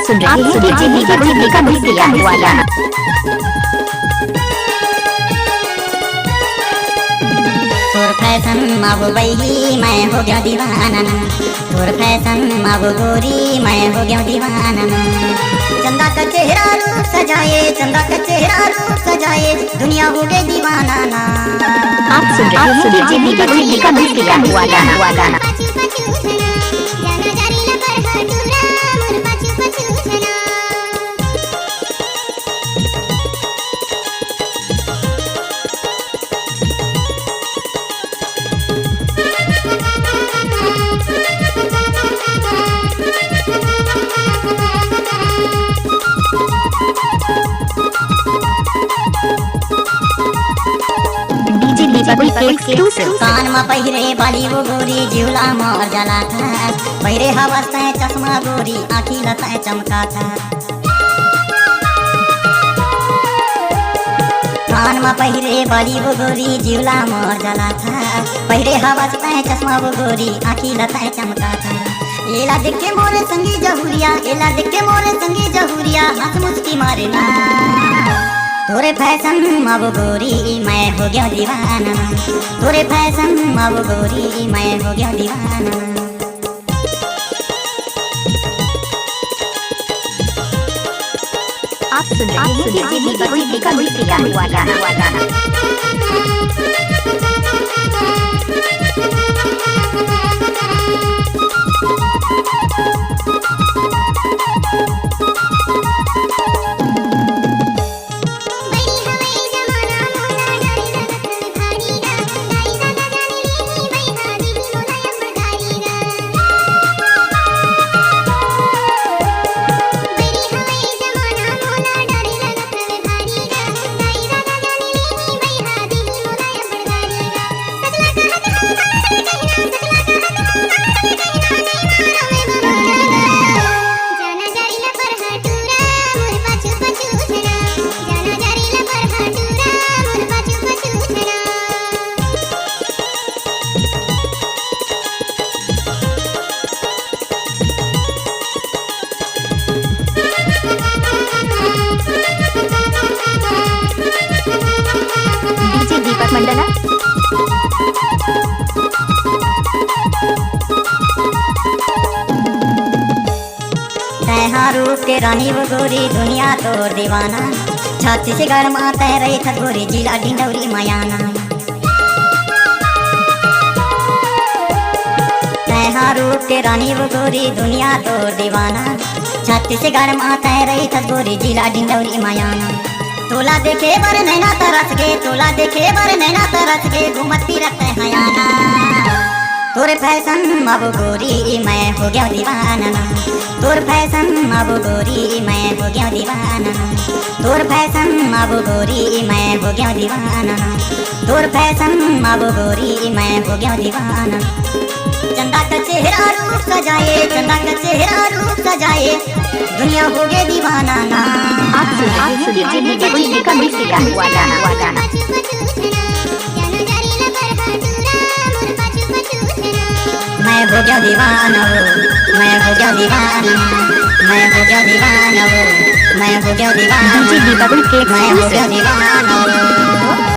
सुन रहे हैं डीजे दीपक का मिक्स किया हुआ गाना। तोर फैशन माबो बैली मैं हो गया दीवाना, तोर फैशन माबो गोरी मैं हो गया दीवाना। चंदा का चेहरा रूप सजाए, चंदा का चेहरा रूप सजाए, दुनिया हो गई दीवाना ना। आप सुन रहे हैं डीजे दीपक का मिक्स किया हुआ गाना। कान में पहिरे बाली वो गोरी जिवला मोर जला था, पहिरे हवा से चश्मा गोरी आँखी लता चमका था। कान में पहिरे बाली वो गोरी जिवला मोर जला था, पहिरे हवा से चश्मा वो गोरी आँखी लता चमका था। एला देख के मोरे संगी जहुरिया, एला देख के मोरे संगी जहुरिया, हंस मुस्की मारे ना। तोरे फैशन अब गोरी मैं हो गया दीवाना, तोरे फैशन अब गोरी मैं हो गया दीवाना। आप सुन रहे हैं डीजे दीपक का मिक्स किया हुआ गाना। मंडला रूप के रानी वो गोरी दुनिया तो दीवाना, छाती से गरमा तय रही था गोरी जिला डिंडौरी मायाना। रूप के रानी वो गोरी दुनिया तो दीवाना, छाती से गरमा तय रही था गोरी जिला डिंडौरी मायाना। तोला देखे बर नैना तरस के, तोला देखे बर नैना तरस के, घूमती रहते हयाना। तोर फैशन अब गोरी मैं हो गया दीवाना, तोर फैशन अब गोरी मैं हो गया दीवाना। तोर फैशन अब गोरी मैं हो गया दीवाना, तोर फैशन अब गोरी मैं हो गया दीवाना। चंदा का चेहरा रूप सजाए, चंदा का चेहरा रूप सजाए, दुनिया हो गई दीवाना ना। आप सुन रहे हैं डीजे दीपक का मिक्स किया हुआ गाना। मैं हो गया दीवाना वो, मैं हो गया दीवाना, मैं हो गया दीवाना वो, मैं हो गया दीवाना, डीजे दीपक मैं हो गया दीवाना।